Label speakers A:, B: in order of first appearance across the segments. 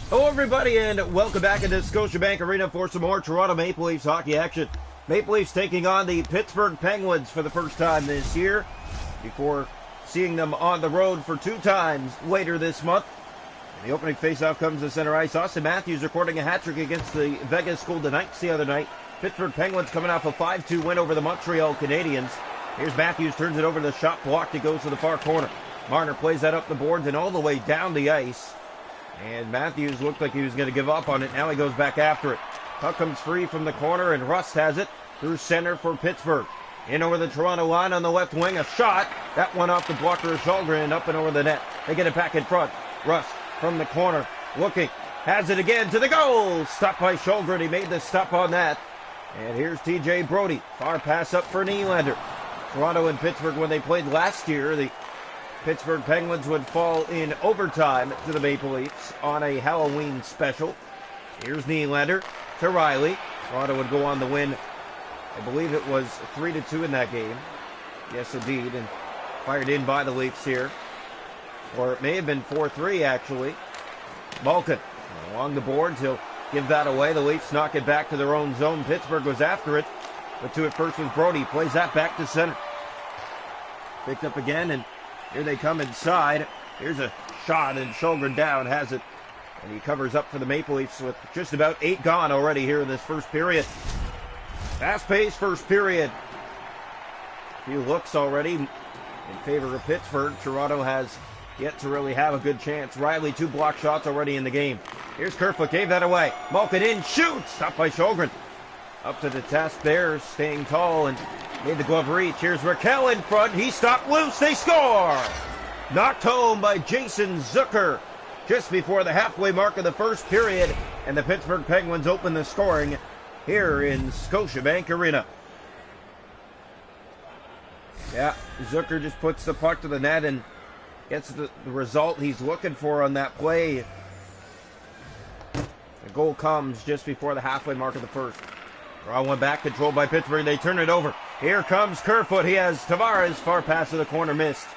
A: Hello everybody and welcome back into Scotiabank Arena for some more Toronto Maple Leafs hockey action. Maple Leafs taking on the Pittsburgh Penguins for the first time this year, before seeing them on the road for 2 times later this month. And the opening faceoff comes to center ice. Austin Matthews recording a hat-trick against the Vegas Golden Knights the other night. Pittsburgh Penguins coming off a 5-2 win over the Montreal Canadiens. Here's Matthews, turns it over to the shot blocked. It goes to the far corner. Marner plays that up the boards and all the way down the ice. And Matthews looked like he was going to give up on it. Now he goes back after it. Puck comes free from the corner, and Rust has it through center for Pittsburgh. In over the Toronto line on the left wing. A shot. That one off the blocker of Källgren and up and over the net. They get it back in front. Rust from the corner. Looking. Has it again to the goal. Stopped by Källgren. He made the stop on that. And here's TJ Brodie. Far pass up for Nylander. Toronto and Pittsburgh, when they played last year, the Pittsburgh Penguins would fall in overtime to the Maple Leafs on a Halloween special. Here's Nylander to Riley. Toronto would go on to win. I believe it was 3-2 in that game. Yes, indeed. And fired in by the Leafs here. Or it may have been 4-3, actually. Malkin along the boards. He'll give that away. The Leafs knock it back to their own zone. Pittsburgh was after it. But to it first was Brodie. Plays that back to center. Picked up again, and here they come inside. Here's a shot, and Källgren down has it. And he covers up for the Maple Leafs with just about 8 gone already here in this first period. Fast-paced first period. A few looks already in favor of Pittsburgh. Toronto has yet to really have a good chance. Riley, 2 block shots already in the game. Here's Kerfoot, gave that away. Malkin in, shoots! Stopped by Källgren. Up to the task there, staying tall and made the glove reach. Here's Raquel in front. He stopped loose. They score! Knocked home by Jason Zucker just before the halfway mark of the first period. And the Pittsburgh Penguins open the scoring here in Scotiabank Arena. Yeah, Zucker just puts the puck to the net and gets the result he's looking for on that play. The goal comes just before the halfway mark of the first. Draw one back, controlled by Pittsburgh. They turn it over. Here comes Kerfoot. He has Tavares. Far pass to the corner, missed.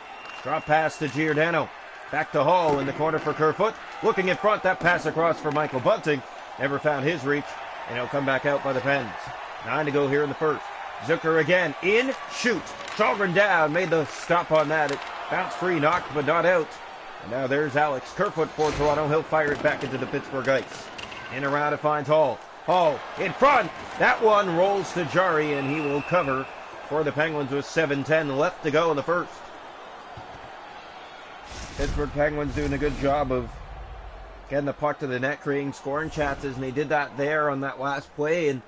A: Drop pass to Giordano. Back to Hall in the corner for Kerfoot. Looking in front, that pass across for Michael Bunting. Never found his reach, and he'll come back out by the Pens. 9 to go here in the first. Zucker again, in, shoot. Källgren down, made the stop on that. It bounced free, knocked, but not out. And now there's Alex Kerfoot for Toronto. He'll fire it back into the Pittsburgh ice. In around, it finds Hall. Hall in front. That one rolls to Jari, and he will cover for the Penguins with 7:10 left to go in the first. Pittsburgh Penguins doing a good job of getting the puck to the net, creating scoring chances, and they did that there on that last play, and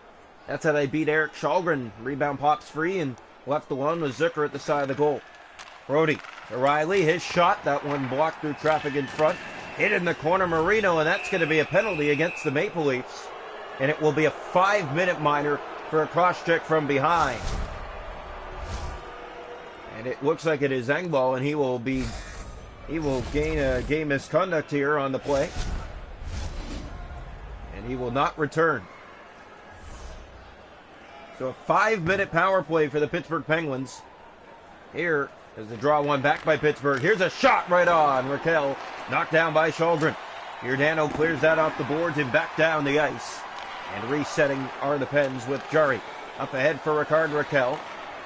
A: that's how they beat Erik Källgren. Rebound pops free, and left alone with Zucker at the side of the goal. Brodie to Riley. His shot, that one blocked through traffic in front. Hit in the corner, Marino, and that's going to be a penalty against the Maple Leafs. And it will be a 5-minute minor for a cross-check from behind. And it looks like it is Engvall, and he will gain a game misconduct here on the play. And he will not return. So a 5-minute power play for the Pittsburgh Penguins. Here is the draw one back by Pittsburgh. Here's a shot right on. Raquel knocked down by Källgren. Giordano clears that off the boards and back down the ice. And resetting are the Pens with Jari. Up ahead for Rickard Raquel.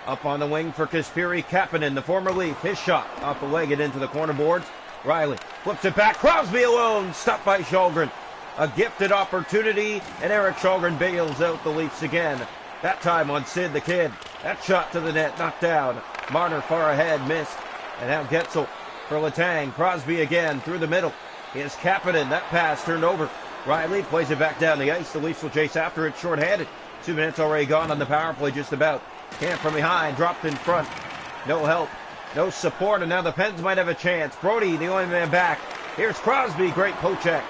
A: Up on the wing for Kasperi Kapanen, the former Leaf. His shot off the leg and into the corner boards. Riley flips it back. Crosby alone. Stopped by Källgren. A gifted opportunity, and Erik Källgren bails out the Leafs again. That time on Sid the Kid. That shot to the net, knocked down. Marner far ahead, missed. And now Getzel for Letang. Crosby again through the middle. Here's Kapanen. That pass turned over. Riley plays it back down the ice. The Leafs will chase after it short-handed. 2 minutes already gone on the power play, just about. Camp from behind, dropped in front. No help, no support, and now the Pens might have a chance. Brodie, the only man back. Here's Crosby, great poke check.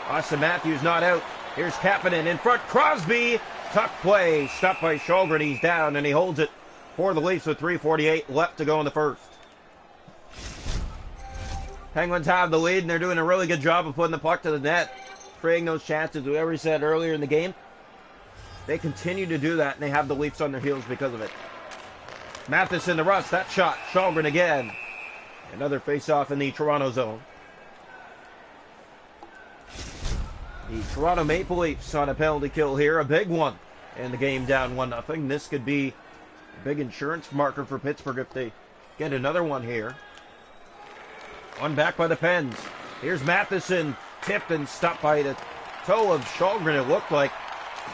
A: Austin Matthews not out. Here's Kapanen in front. Crosby, tuck play, stopped by Källgren. He's down, and he holds it for the Leafs with 3:48 left to go in the first. Penguins have the lead, and they're doing a really good job of putting the puck to the net, creating those chances. Whoever said earlier in the game, they continue to do that, and they have the Leafs on their heels because of it. Matheson to Rust. That shot. Källgren again. Another face-off in the Toronto zone. The Toronto Maple Leafs on a penalty kill here, a big one. And the game down 1-0. This could be a big insurance marker for Pittsburgh if they get another one here. One back by the Pens. Here's Matheson, tipped and stopped by the toe of Källgren, it looked like.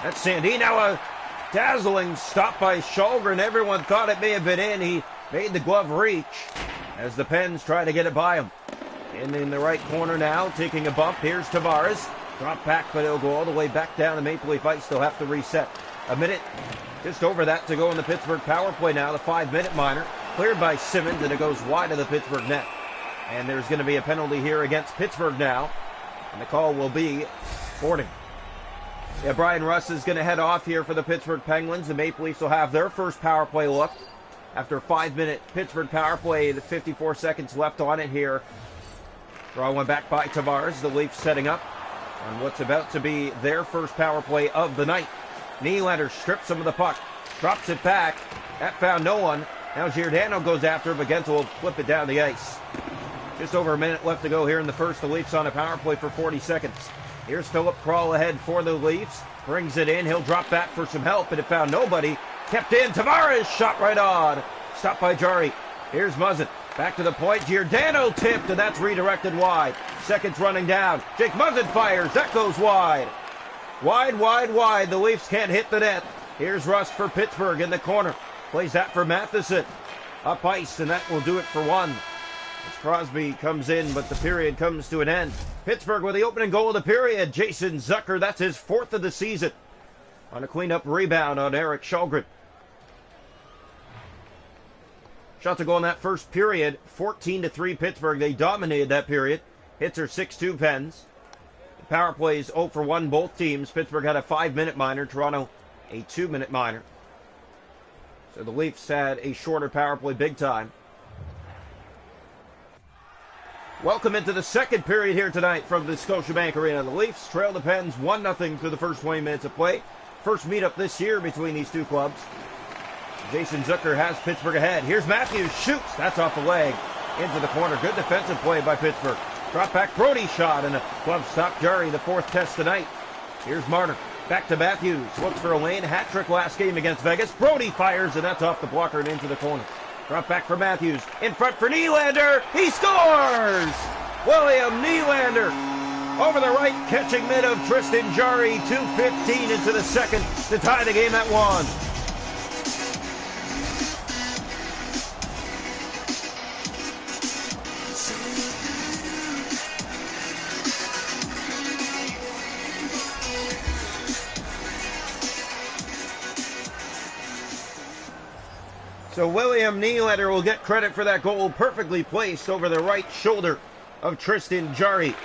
A: That's Sandy. Now a dazzling stop by Källgren. Everyone thought it may have been in. He made the glove reach as the Pens try to get it by him. In the right corner now, taking a bump. Here's Tavares. Drop back, but it'll go all the way back down the Maple Leaf ice. They'll have to reset. A minute, just over that, to go in the Pittsburgh power play now. The 5-minute minor, cleared by Simmons, and it goes wide of the Pittsburgh net. And there's going to be a penalty here against Pittsburgh now. And the call will be boarding. Yeah, Brian Russ is going to head off here for the Pittsburgh Penguins. The Maple Leafs will have their first power play look. After a 5-minute Pittsburgh power play, the 54 seconds left on it here. Draw one back by Tavares. The Leafs setting up on what's about to be their first power play of the night. Nylander strips him of the puck. Drops it back. That found no one. Now Giordano goes after it, but Gensel will flip it down the ice. Just over a minute left to go here in the first. The Leafs on a power play for 40 seconds. Here's Philip Crawl ahead for the Leafs. Brings it in. He'll drop back for some help, but it found nobody. Kept in. Tavares shot right on. Stopped by Jari. Here's Muzzin. Back to the point. Giordano tipped, and that's redirected wide. Seconds running down. Jake Muzzin fires. That goes wide. Wide, wide, wide. The Leafs can't hit the net. Here's Russ for Pittsburgh in the corner. Plays that for Matheson. Up ice, and that will do it for one. As Crosby comes in, but the period comes to an end. Pittsburgh with the opening goal of the period. Jason Zucker, that's his 4th of the season. On a cleanup rebound on Erik Källgren. Shot to go in that first period. 14-3 Pittsburgh. They dominated that period. Hits are 6-2 Pens. The power plays 0 for 1 both teams. Pittsburgh had a 5-minute minor. Toronto a 2-minute minor. So the Leafs had a shorter power play big time. Welcome into the second period here tonight from the Scotiabank Arena. The Leafs trail the Pens 1-0 through the first 20 minutes of play. First meetup this year between these two clubs. Jason Zucker has Pittsburgh ahead. Here's Matthews, shoots. That's off the leg. Into the corner. Good defensive play by Pittsburgh. Drop back Brody shot, and a glove stop Jari, the 4th test tonight. Here's Marner. Back to Matthews. Looks for a lane. Hat trick last game against Vegas. Brody fires, and that's off the blocker and into the corner. Drop back for Matthews. In front for Nylander. He scores! William Nylander over the right, catching mid of Tristan Jari. 2:15 into the second to tie the game at 1. So William Nylander will get credit for that goal, perfectly placed over the right shoulder of Tristan Jari.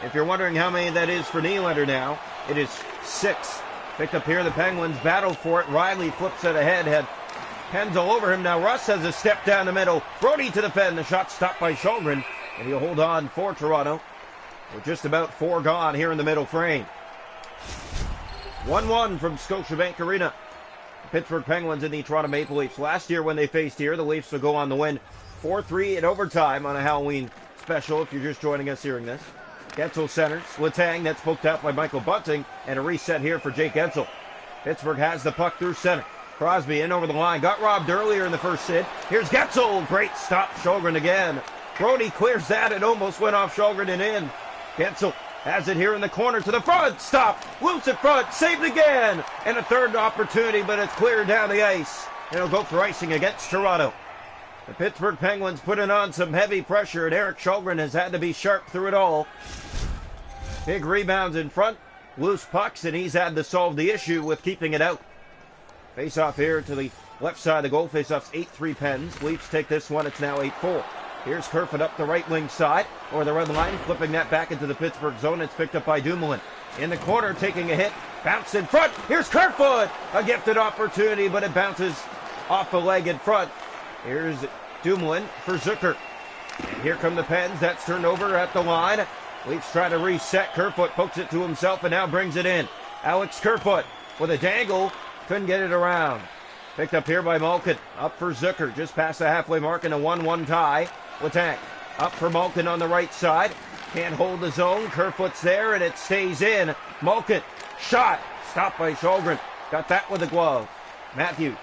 A: If you're wondering how many that is for Nylander now, it is 6. Picked up here, the Penguins battle for it. Riley flips it ahead, had Pens all over him. Now Russ has a step down the middle. Brody to the pen, the shot stopped by Källgren, and he'll hold on for Toronto. With just about 4 gone here in the middle frame. 1-1 from Scotiabank Arena. Pittsburgh Penguins and the Toronto Maple Leafs. Last year when they faced here, the Leafs will go on to win 4-3 in overtime on a Halloween special, if you're just joining us hearing this. Gensel centers. Letang, that's poked out by Michael Bunting, and a reset here for Jake Gensel. Pittsburgh has the puck through center. Crosby in over the line. Got robbed earlier in the first hit. Here's Gensel. Great stop. Källgren again. Brody clears that. It almost went off Källgren and in. Gensel has it here in the corner to the front. Stop. Loose at front. Saved again. And a third opportunity, but it's cleared down the ice. And it'll go for icing against Toronto. The Pittsburgh Penguins putting on some heavy pressure, and Erik Källgren has had to be sharp through it all. Big rebounds in front. Loose pucks, and he's had to solve the issue with keeping it out. Face-off here to the left side of the goal. Face-off's 8-3 Pens. Leafs take this one. It's now 8-4. Here's Kerfoot up the right wing side, or the red line, flipping that back into the Pittsburgh zone. It's picked up by Dumoulin. In the corner, taking a hit. Bounce in front. Here's Kerfoot. A gifted opportunity, but it bounces off the leg in front. Here's Dumoulin for Zucker. And here come the Pens. That's turned over at the line. Leafs try to reset. Kerfoot pokes it to himself and now brings it in. Alex Kerfoot with a dangle. Couldn't get it around. Picked up here by Malkin. Up for Zucker. Just past the halfway mark in a 1-1 tie. Letang up for Malkin on the right side. Can't hold the zone. Kerfoot's there and it stays in. Malkin, shot, stopped by Sjögren. Got that with a glove. Matthews,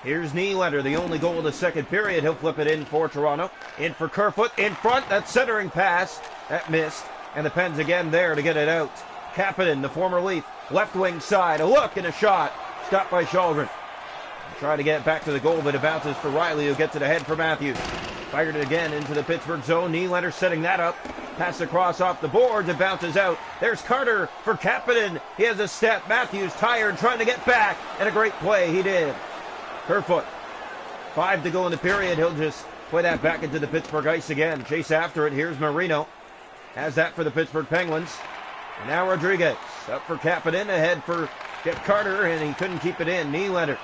A: here's Nylander, the only goal of the second period. He'll flip it in for Toronto. In for Kerfoot, in front, that centering pass. That missed, and the Pens again there to get it out. Kapanen, the former Leaf, left wing side, a look and a shot. Stopped by Sjögren. Trying to get it back to the goal, but it bounces for Riley, who gets it ahead for Matthews. Fired it again into the Pittsburgh zone. Nylander setting that up. Pass across off the boards. It bounces out. There's Carter for Kapanen. He has a step. Matthews tired, trying to get back. And a great play. He did. Kerfoot. 5 to go in the period. He'll just play that back into the Pittsburgh ice again. Chase after it. Here's Marino. Has that for the Pittsburgh Penguins. And now Rodriguez. Up for Kapanen. Ahead for Jeff Carter. And he couldn't keep it in. Nylander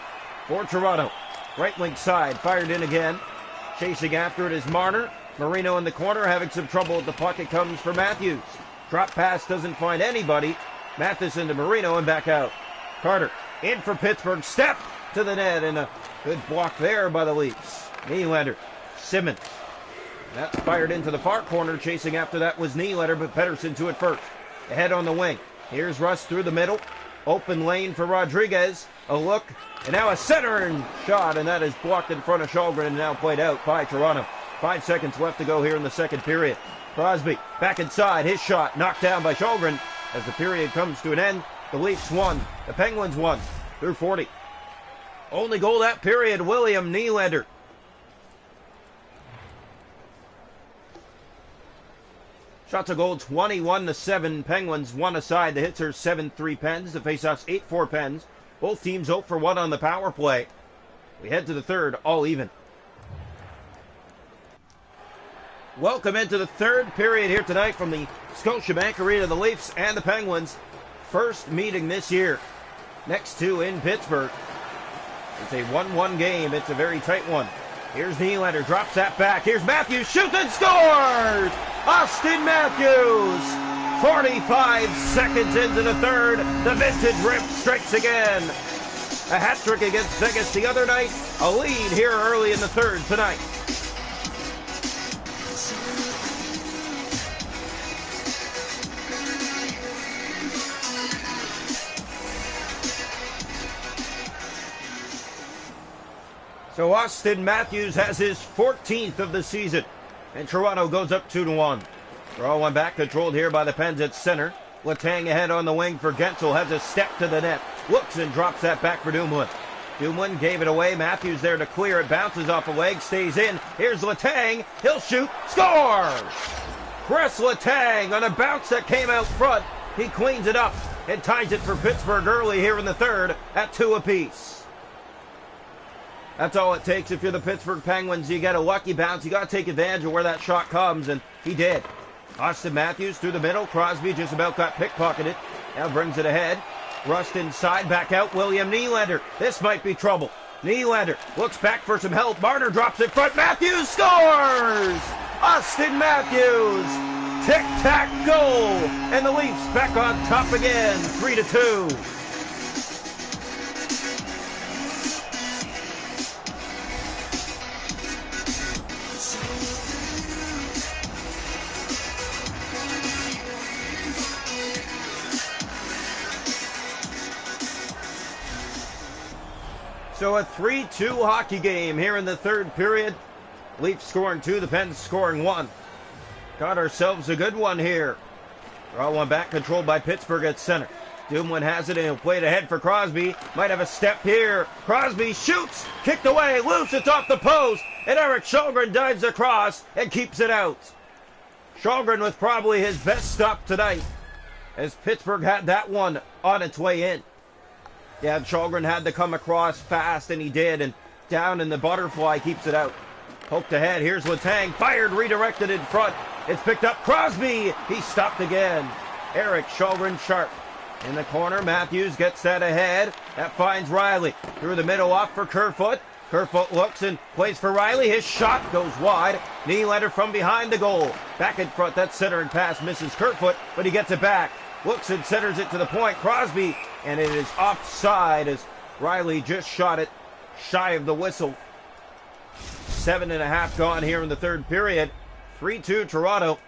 A: for Toronto. Right wing side. Fired in again. Chasing after it is Marner. Marino in the corner having some trouble with the puck. It comes for Matthews. Drop pass doesn't find anybody. Matheson to Marino and back out. Carter in for Pittsburgh. Step to the net and a good block there by the Leafs. Nylander. Simmons. That's fired into the far corner. Chasing after that was Nylander, but Pettersson to it first. Ahead on the wing. Here's Russ through the middle. Open lane for Rodriguez. A look. And now a center shot, and that is blocked in front of Sjögren and now played out by Toronto. 5 seconds left to go here in the second period. Crosby back inside. His shot knocked down by Sjögren. As the period comes to an end, the Leafs won. The Penguins won through 40. Only goal that period, William Nylander. Shots of goal 21-7. Penguins 1 aside. The hits are 7-3 Pens. The faceoffs 8-4 Pens. Both teams 0 for 1 on the power play. We head to the third, all even. Welcome into the third period here tonight from the Scotiabank Arena. The Leafs and the Penguins. First meeting this year. Next two in Pittsburgh. It's a 1-1 game. It's a very tight one. Here's Nylander. Drops that back. Here's Matthews. Shoots and scores! Austin Matthews! 45 seconds into the third. The vintage rip strikes again. A hat trick against Vegas the other night. A lead here early in the third tonight. So Austin Matthews has his 14th of the season. And Toronto goes up 2-1. Draw one back, controlled here by the Pens at center. Letang ahead on the wing for Gensel. Has a step to the net. Looks and drops that back for Dumoulin. Dumoulin gave it away. Matthews there to clear it. Bounces off a leg. Stays in. Here's Letang. He'll shoot. Scores! Chris Letang on a bounce that came out front. He cleans it up and ties it for Pittsburgh early here in the third at 2 apiece. That's all it takes if you're the Pittsburgh Penguins. You get a lucky bounce. You got to take advantage of where that shot comes, and he did. Austin Matthews through the middle. Crosby just about got pickpocketed. Now brings it ahead. Rust inside, back out. William Nylander. This might be trouble. Nylander looks back for some help. Marner drops in front. Matthews scores! Austin Matthews! Tic-tac goal! And the Leafs back on top again. 3-2. So a 3-2 hockey game here in the third period. Leafs scoring 2, the Pens scoring 1. Got ourselves a good one here. Draw one back, controlled by Pittsburgh at center. Dumoulin has it and he'll play it ahead for Crosby. Might have a step here. Crosby shoots, kicked away, loose, it's off the post. And Eric Sjögren dives across and keeps it out. Sjögren with probably his best stop tonight, as Pittsburgh had that one on its way in. Yeah, Sjögren had to come across fast, and he did, and down in the butterfly keeps it out. Poked ahead, here's Letang, fired, redirected in front. It's picked up, Crosby, he stopped again. Eric Sjögren sharp. In the corner, Matthews gets that ahead. That finds Riley. Through the middle, off for Kerfoot. Kerfoot looks and plays for Riley. His shot goes wide. Nylander from behind the goal. Back in front, that centering pass misses Kerfoot, but he gets it back. Looks and centers it to the point. Crosby, and it is offside as Riley just shot it shy of the whistle. 7.5 gone here in the third period. 3-2 Toronto.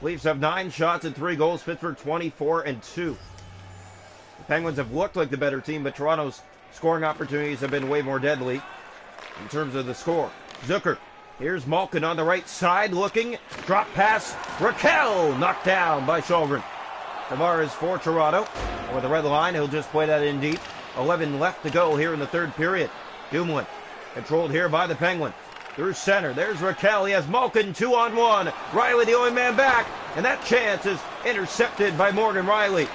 A: Leafs have 9 shots and 3 goals. Pittsburgh 24-2. The Penguins have looked like the better team, but Toronto's scoring opportunities have been way more deadly in terms of the score. Zucker. Here's Malkin on the right side looking. Drop pass. Raquel knocked down by Sholgren. Tavares for Toronto. Over the red line. He'll just play that in deep. 11 left to go here in the third period. Dumoulin controlled here by the Penguins. Through center. There's Raquel. He has Malkin 2-on-1. Riley the only man back. And that chance is intercepted by Morgan Riley.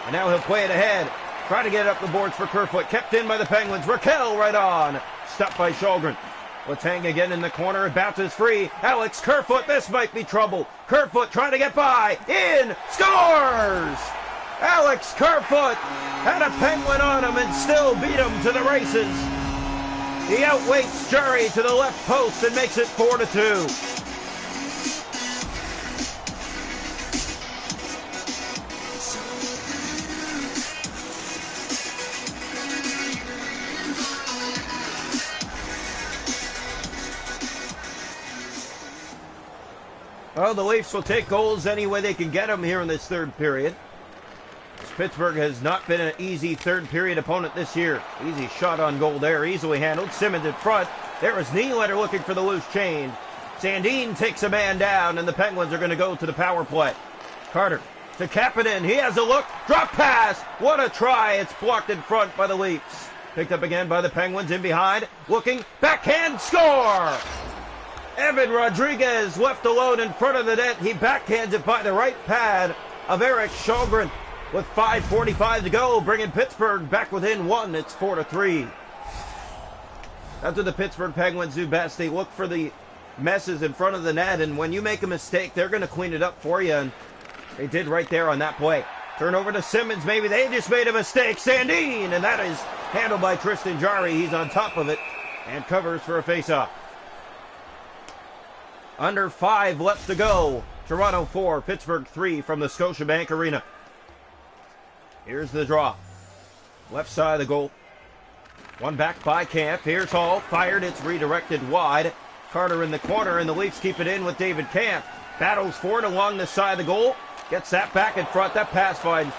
A: And now he'll play it ahead. Trying to get it up the boards for Kerfoot. Kept in by the Penguins. Raquel right on. Stopped by Sholgren. Letang again in the corner. It bounces free. Alex Kerfoot. This might be trouble. Kerfoot trying to get by. In. Scores! Alex Kerfoot had a Penguin on him and still beat him to the races. He outweights Jury to the left post and makes it 4-2. Well, the Leafs will take goals any way they can get them here in this third period. Pittsburgh has not been an easy third period opponent this year. Easy shot on goal there, easily handled. Simmons in front. There is Nylander looking for the loose change. Sandin takes a man down, and the Penguins are going to go to the power play. Carter to Kapanen. He has a look. Drop pass. What a try. It's blocked in front by the Leafs. Picked up again by the Penguins in behind. Looking. Backhand score. Evan Rodriguez left alone in front of the net. He backhands it by the right pad of Eric Sholgren with 5:45 to go, bringing Pittsburgh back within one. It's 4-3. That's what the Pittsburgh Penguins do best. They look for the messes in front of the net, and when you make a mistake, they're going to clean it up for you, and they did right there on that play. Turn over to Simmons. Maybe they just made a mistake. Sandin, and that is handled by Tristan Jarry. He's on top of it and covers for a faceoff. Under 5 left to go. Toronto 4, Pittsburgh 3 from the Scotiabank Arena. Here's the draw. Left side of the goal. One back by Camp. Here's Hall. Fired. It's redirected wide. Carter in the corner, and the Leafs keep it in with David Camp. Battles for it along the side of the goal. Gets that back in front. That pass finds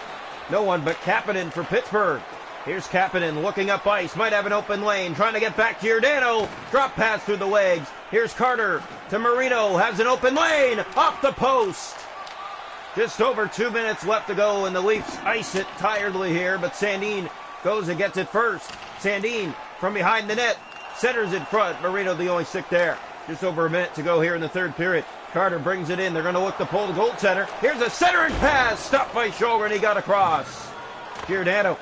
A: no one but Kapanen for Pittsburgh. Here's Kapanen looking up ice. Might have an open lane. Trying to get back to Giordano. Drop pass through the legs. Here's Carter to Marino. Has an open lane. Off the post. Just over 2 minutes left to go, and the Leafs ice it tiredly here, but Sandin goes and gets it first. Sandin from behind the net. Centers in front. Marino the only stick there. Just over a minute to go here in the third period. Carter brings it in. They're going to look to pull the goaltender. Here's a centering pass. Stopped by Sholgren. He got across. Giordano.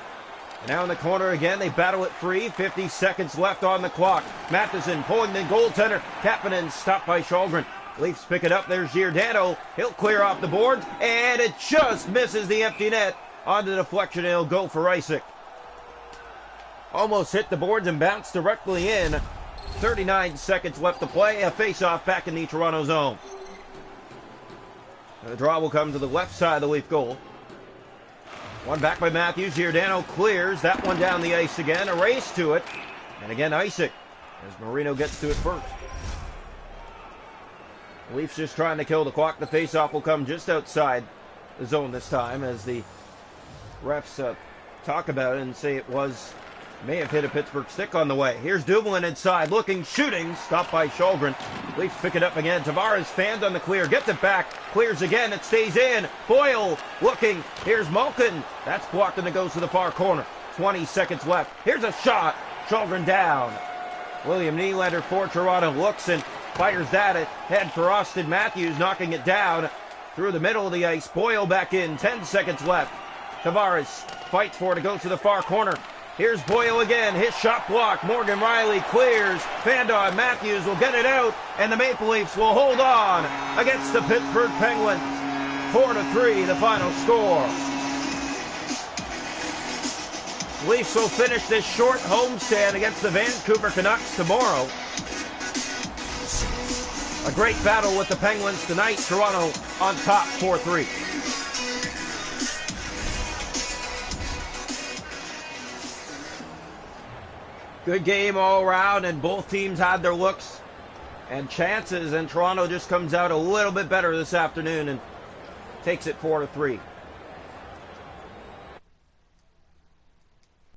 A: Now in the corner again. They battle it free. 50 seconds left on the clock. Matheson pulling the goaltender. Kapanen stopped by Sholgren. Leafs pick it up. There's Giordano. He'll clear off the boards. And it just misses the empty net. On the deflection. He'll go for Isaac. Almost hit the boards and bounced directly in. 39 seconds left to play. A face-off back in the Toronto zone. The draw will come to the left side of the Leaf goal. One back by Matthews. Giordano clears. That one down the ice again. A race to it. And again, Isaac. As Marino gets to it first. Leafs just trying to kill the clock. The face-off will come just outside the zone this time as the refs talk about it and say it may have hit a Pittsburgh stick on the way. Here's Dumoulin inside, looking, shooting, stopped by Sholgren. Leafs pick it up again. Tavares fans on the clear, gets it back, clears again, it stays in. Boyle looking, here's Malkin. That's blocked and it goes to the far corner. 20 seconds left. Here's a shot. Sholgren down. William Nylander for Toronto looks and fires that ahead for Austin Matthews, knocking it down through the middle of the ice. Boyle back in, 10 seconds left. Tavares fights for it, it goes to the far corner. Here's Boyle again, his shot blocked. Morgan Riley clears. Fandon Matthews will get it out, and the Maple Leafs will hold on against the Pittsburgh Penguins. 4-3, the final score. Leafs will finish this short homestand against the Vancouver Canucks tomorrow. A great battle with the Penguins tonight. Toronto on top 4-3. Good game all around, and both teams had their looks and chances, and Toronto just comes out a little bit better this afternoon and takes it 4-3.